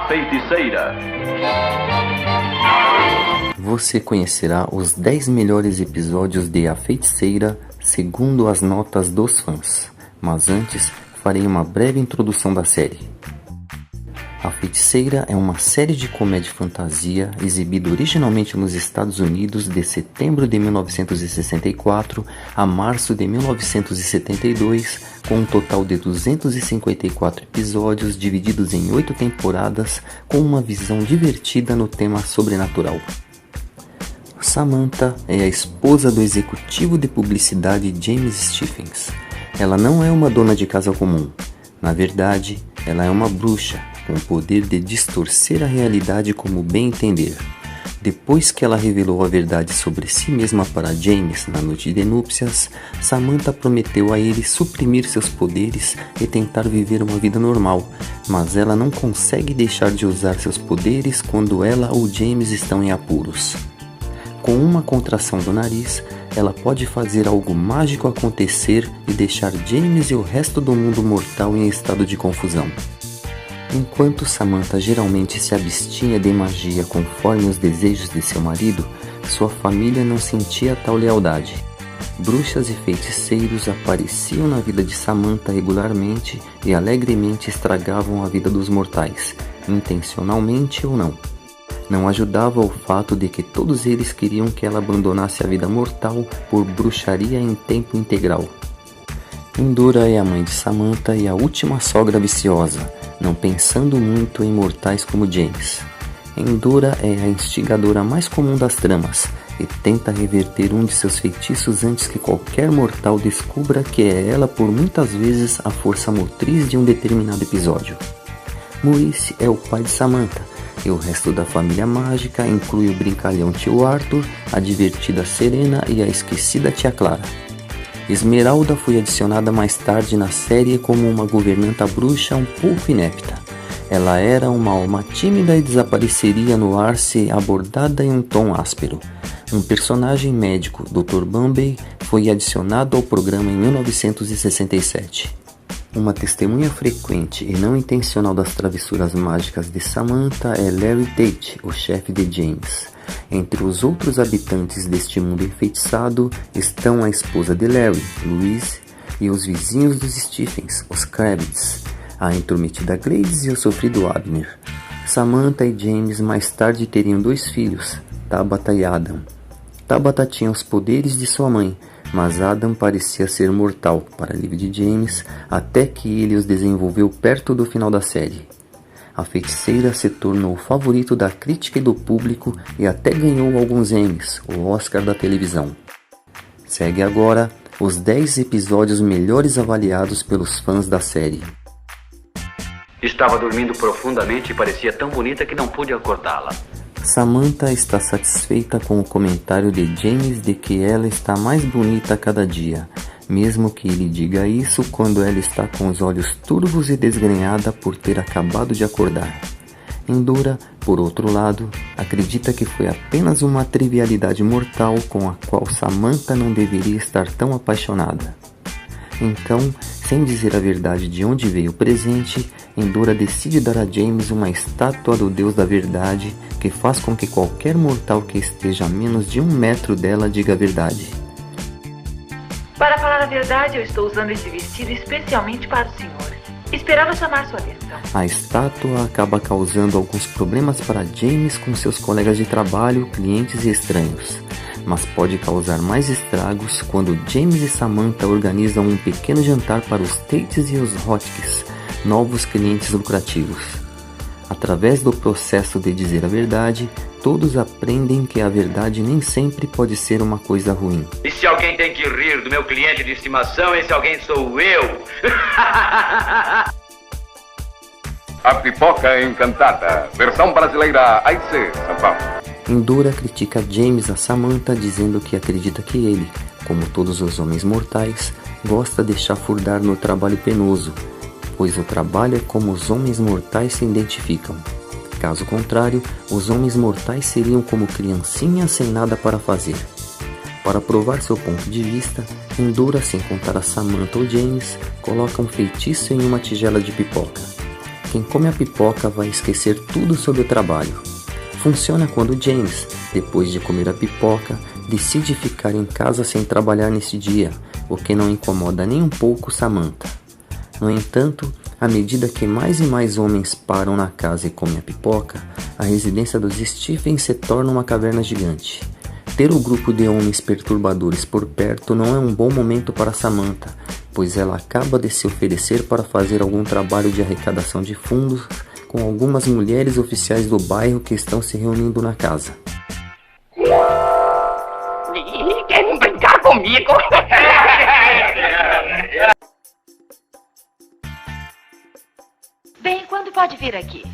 Feiticeira. Você conhecerá os 10 melhores episódios de A Feiticeira, segundo as notas dos fãs. Mas antes, farei uma breve introdução da série. A Feiticeira é uma série de comédia e fantasia exibida originalmente nos Estados Unidos de setembro de 1964 a março de 1972, com um total de 254 episódios divididos em 8 temporadas, com uma visão divertida no tema sobrenatural. Samantha é a esposa do executivo de publicidade James Stephens. Ela não é uma dona de casa comum. Na verdade, ela é uma bruxa, com o poder de distorcer a realidade como bem entender. Depois que ela revelou a verdade sobre si mesma para James na noite de núpcias, Samantha prometeu a ele suprimir seus poderes e tentar viver uma vida normal, mas ela não consegue deixar de usar seus poderes quando ela ou James estão em apuros. Com uma contração do nariz, ela pode fazer algo mágico acontecer e deixar James e o resto do mundo mortal em estado de confusão. Enquanto Samantha geralmente se abstinha de magia conforme os desejos de seu marido, sua família não sentia tal lealdade. Bruxas e feiticeiros apareciam na vida de Samantha regularmente e alegremente estragavam a vida dos mortais, intencionalmente ou não. Não ajudava o fato de que todos eles queriam que ela abandonasse a vida mortal por bruxaria em tempo integral. Endora é a mãe de Samantha e a última sogra viciosa, não pensando muito em mortais como James. Endora é a instigadora mais comum das tramas e tenta reverter um de seus feitiços antes que qualquer mortal descubra que é ela por muitas vezes a força motriz de um determinado episódio. Maurice é o pai de Samantha e o resto da família mágica inclui o brincalhão tio Arthur, a divertida Serena e a esquecida tia Clara. Esmeralda foi adicionada mais tarde na série como uma governanta bruxa um pouco inepta. Ela era uma alma tímida e desapareceria no ar se abordada em um tom áspero. Um personagem médico, Dr. Bumblebee, foi adicionado ao programa em 1967. Uma testemunha frequente e não intencional das travessuras mágicas de Samantha é Larry Tate, o chefe de James. Entre os outros habitantes deste mundo enfeitiçado estão a esposa de Larry, Louise, e os vizinhos dos Stephens, os Kravitz, a intrometida Gladys e o sofrido Abner. Samantha e James mais tarde teriam 2 filhos, Tabitha e Adam. Tabitha tinha os poderes de sua mãe, mas Adam parecia ser mortal, para alívio de James, até que ele os desenvolveu perto do final da série. A Feiticeira se tornou o favorito da crítica e do público e até ganhou alguns Emmys, o Oscar da televisão. Segue agora os 10 episódios melhores avaliados pelos fãs da série. Estava dormindo profundamente e parecia tão bonita que não pude acordá-la. Samantha está satisfeita com o comentário de James de que ela está mais bonita a cada dia, mesmo que ele diga isso quando ela está com os olhos turvos e desgrenhada por ter acabado de acordar. Endora, por outro lado, acredita que foi apenas uma trivialidade mortal com a qual Samantha não deveria estar tão apaixonada. Então, sem dizer a verdade de onde veio o presente, Endora decide dar a James uma estátua do Deus da Verdade que faz com que qualquer mortal que esteja a menos de 1 metro dela diga a verdade. Para falar a verdade, eu estou usando esse vestido especialmente para o senhor. Esperava chamar sua atenção. A estátua acaba causando alguns problemas para James com seus colegas de trabalho, clientes e estranhos. Mas pode causar mais estragos quando James e Samantha organizam um pequeno jantar para os Tates e os Hotchkiss, novos clientes lucrativos. Através do processo de dizer a verdade, todos aprendem que a verdade nem sempre pode ser uma coisa ruim. E se alguém tem que rir do meu cliente de estimação, esse alguém sou eu. A Pipoca Encantada, versão brasileira AIC, São Paulo. Endora critica James a Samantha dizendo que acredita que ele, como todos os homens mortais, gosta de chafurdar no trabalho penoso, pois o trabalho é como os homens mortais se identificam. Caso contrário, os homens mortais seriam como criancinhas sem nada para fazer. Para provar seu ponto de vista, Endora, sem contar a Samantha ou James, coloca um feitiço em uma tigela de pipoca. Quem come a pipoca vai esquecer tudo sobre o trabalho. Funciona quando James, depois de comer a pipoca, decide ficar em casa sem trabalhar nesse dia, o que não incomoda nem um pouco Samantha. No entanto, à medida que mais e mais homens param na casa e comem a pipoca, a residência dos Stephens se torna uma caverna gigante. Ter o grupo de homens perturbadores por perto não é um bom momento para Samantha, pois ela acaba de se oferecer para fazer algum trabalho de arrecadação de fundos com algumas mulheres oficiais do bairro que estão se reunindo na casa. Querem brincar comigo? Bem, quando pode vir aqui?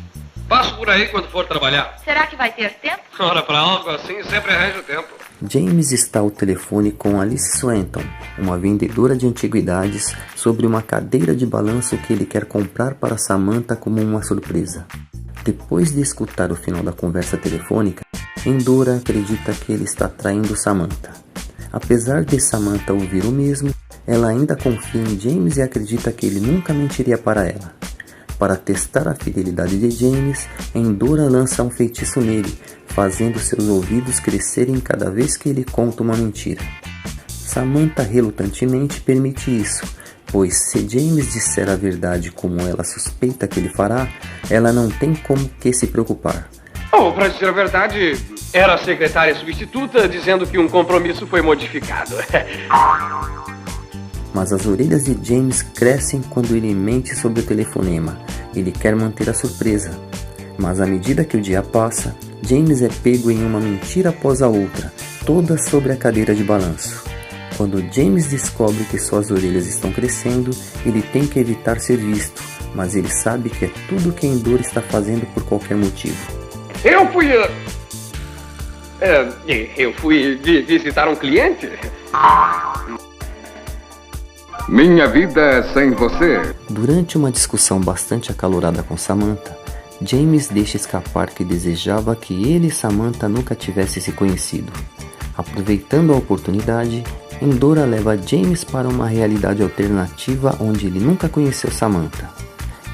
Passo por aí quando for trabalhar. Será que vai ter tempo? Ora, pra algo assim sempre arranja tempo. James está ao telefone com Alice Swanton, uma vendedora de antiguidades, sobre uma cadeira de balanço que ele quer comprar para Samantha como uma surpresa. Depois de escutar o final da conversa telefônica, Endora acredita que ele está traindo Samantha. Apesar de Samantha ouvir o mesmo, ela ainda confia em James e acredita que ele nunca mentiria para ela. Para testar a fidelidade de James, Endora lança um feitiço nele, fazendo seus ouvidos crescerem cada vez que ele conta uma mentira. Samantha relutantemente permite isso, pois se James disser a verdade como ela suspeita que ele fará, ela não tem como que se preocupar. Pra dizer a verdade, era a secretária substituta dizendo que um compromisso foi modificado. Mas as orelhas de James crescem quando ele mente sobre o telefonema. Ele quer manter a surpresa. Mas à medida que o dia passa, James é pego em uma mentira após a outra, toda sobre a cadeira de balanço. Quando James descobre que suas orelhas estão crescendo, ele tem que evitar ser visto, mas ele sabe que é tudo que Endora está fazendo por qualquer motivo. Eu fui visitar um cliente. Minha vida sem você. Durante uma discussão bastante acalorada com Samantha, James deixa escapar que desejava que ele e Samantha nunca tivessem se conhecido. Aproveitando a oportunidade, Endora leva James para uma realidade alternativa onde ele nunca conheceu Samantha.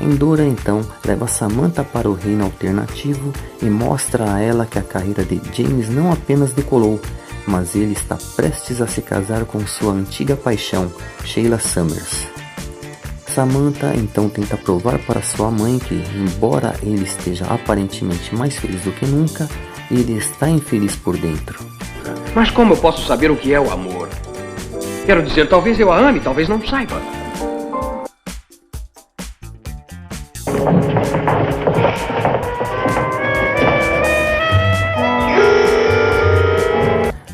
Endora então leva Samantha para o reino alternativo e mostra a ela que a carreira de James não apenas decolou, mas ele está prestes a se casar com sua antiga paixão, Sheila Summers. Samantha então tenta provar para sua mãe que, embora ele esteja aparentemente mais feliz do que nunca, ele está infeliz por dentro. Mas como eu posso saber o que é o amor? Quero dizer, talvez eu a ame, talvez não saiba.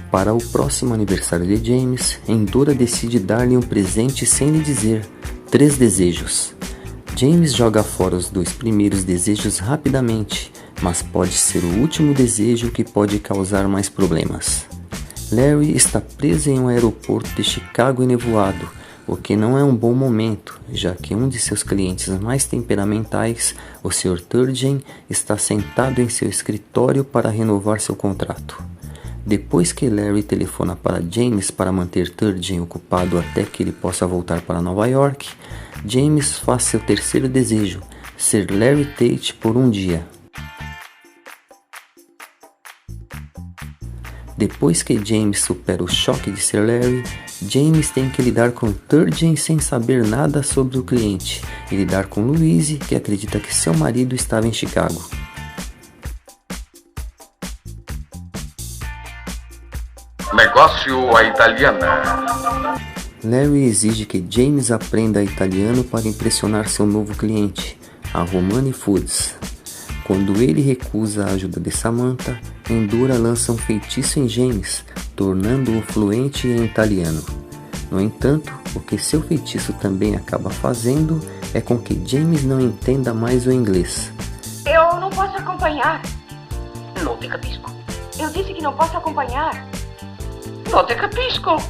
Para o próximo aniversário de James, Endora decide dar-lhe um presente sem lhe dizer: 3 desejos. James joga fora os 2 primeiros desejos rapidamente, mas pode ser o último desejo que pode causar mais problemas. Larry está preso em um aeroporto de Chicago enevoado, o que não é um bom momento, já que um de seus clientes mais temperamentais, o Sr. Turgeon, está sentado em seu escritório para renovar seu contrato. Depois que Larry telefona para James para manter Turgeon ocupado até que ele possa voltar para Nova York, James faz seu terceiro desejo, ser Larry Tate por um dia. Depois que James supera o choque de ser Larry, James tem que lidar com Turgeon sem saber nada sobre o cliente e lidar com Louise, que acredita que seu marido estava em Chicago. Negócio à italiana. Larry exige que James aprenda italiano para impressionar seu novo cliente, a Romani Foods. Quando ele recusa a ajuda de Samantha, Endora lança um feitiço em James, tornando-o fluente em italiano. No entanto, o que seu feitiço também acaba fazendo é com que James não entenda mais o inglês. Eu não posso acompanhar. Não te capisco. Eu disse que não posso acompanhar. Não te capisco.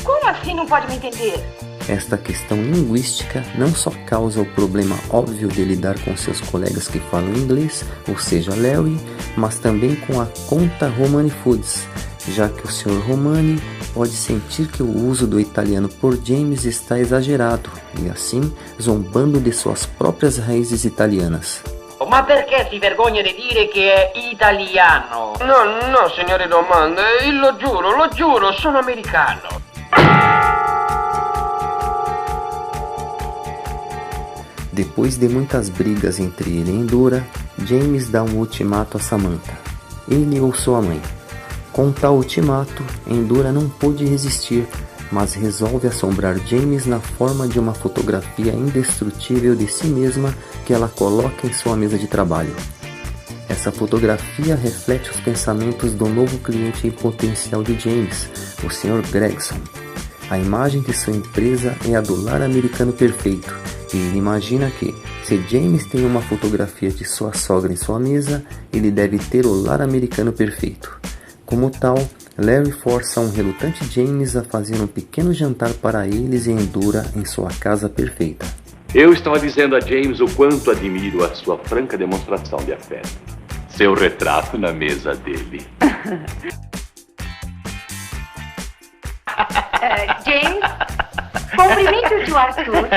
Como assim não pode me entender? Esta questão linguística não só causa o problema óbvio de lidar com seus colegas que falam inglês, ou seja, Larry, mas também com a conta Romani Foods, já que o Sr. Romani pode sentir que o uso do italiano por James está exagerado e assim zombando de suas próprias raízes italianas. Ma perché si vergogna di dire che è italiano? No, signore Roman, lo giuro, sono americano. Depois de muitas brigas entre ele e Endora, James dá um ultimato a Samantha, ele ou sua mãe. Com tal ultimato, Endora não pôde resistir, mas resolve assombrar James na forma de uma fotografia indestrutível de si mesma que ela coloca em sua mesa de trabalho. Essa fotografia reflete os pensamentos do novo cliente em potencial de James, o Sr. Gregson. A imagem de sua empresa é a do lar americano perfeito, e ele imagina que, se James tem uma fotografia de sua sogra em sua mesa, ele deve ter o lar americano perfeito. Como tal, Larry força um relutante James a fazer um pequeno jantar para eles e Endora em sua casa perfeita. Eu estava dizendo a James o quanto admiro a sua franca demonstração de afeto. Seu retrato na mesa dele. James, cumprimente o tio Arthur.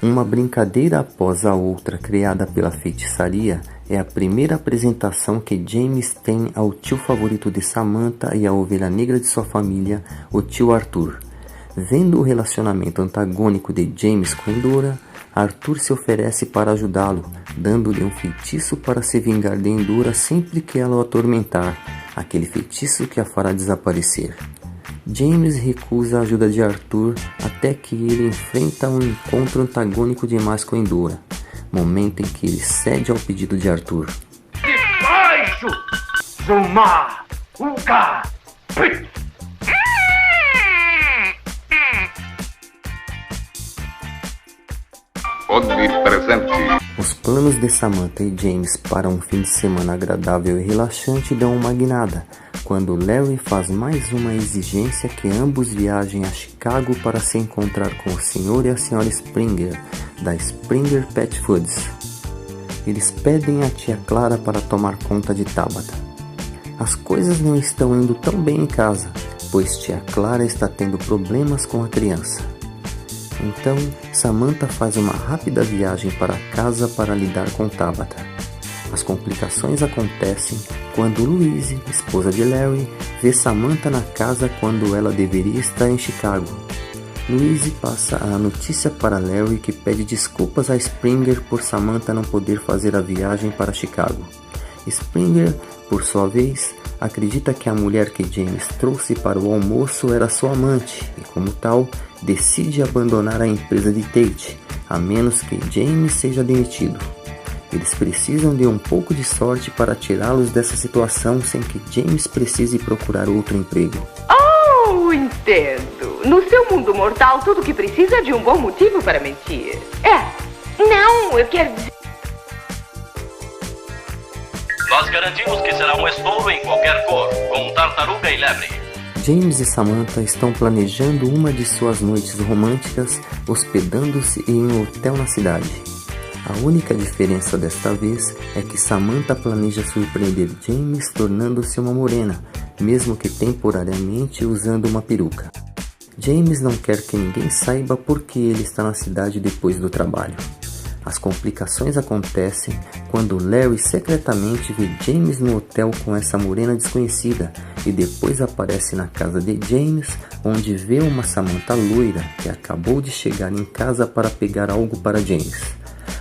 Uma brincadeira após a outra criada pela feitiçaria é a primeira apresentação que James tem ao tio favorito de Samantha e à ovelha negra de sua família, o tio Arthur. Vendo o relacionamento antagônico de James com Endora, Arthur se oferece para ajudá-lo, dando-lhe um feitiço para se vingar de Endora sempre que ela o atormentar, aquele feitiço que a fará desaparecer. James recusa a ajuda de Arthur até que ele enfrenta um encontro antagônico demais com Endora, momento em que ele cede ao pedido de Arthur. Baixo! Zuma! Uga! Onipresente. Os planos de Samantha e James para um fim de semana agradável e relaxante dão uma guinada, quando Larry faz mais uma exigência que ambos viajem a Chicago para se encontrar com o Sr. e a Sra. Springer, da Springer Pet Foods. Eles pedem a tia Clara para tomar conta de Tabitha. As coisas não estão indo tão bem em casa, pois tia Clara está tendo problemas com a criança. Então, Samantha faz uma rápida viagem para casa para lidar com Tabitha. As complicações acontecem quando Louise, esposa de Larry, vê Samantha na casa quando ela deveria estar em Chicago. Louise passa a notícia para Larry, que pede desculpas a Springer por Samantha não poder fazer a viagem para Chicago. Springer, por sua vez, acredita que a mulher que James trouxe para o almoço era sua amante e, como tal, decide abandonar a empresa de Tate, a menos que James seja demitido. Eles precisam de um pouco de sorte para tirá-los dessa situação sem que James precise procurar outro emprego. Oh, entendo. No seu mundo mortal, tudo que precisa é de um bom motivo para mentir. Não, eu quero dizer... Nós garantimos que será um estouro em qualquer cor, com tartaruga e lebre. James e Samantha estão planejando uma de suas noites românticas, hospedando-se em um hotel na cidade. A única diferença desta vez é que Samantha planeja surpreender James tornando-se uma morena, mesmo que temporariamente usando uma peruca. James não quer que ninguém saiba por que ele está na cidade depois do trabalho. As complicações acontecem quando Larry secretamente vê James no hotel com essa morena desconhecida e depois aparece na casa de James, onde vê uma Samantha loira que acabou de chegar em casa para pegar algo para James.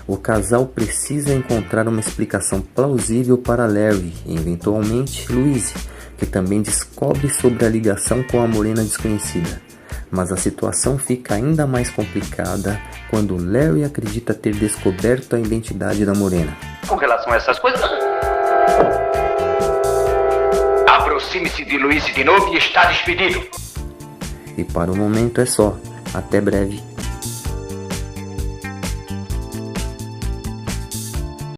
O casal precisa encontrar uma explicação plausível para Larry e, eventualmente, Louise, que também descobre sobre a ligação com a morena desconhecida. Mas a situação fica ainda mais complicada quando Larry acredita ter descoberto a identidade da morena. Com relação a essas coisas... Aproxime-se de Louise de novo e está despedido. E para o momento é só. Até breve.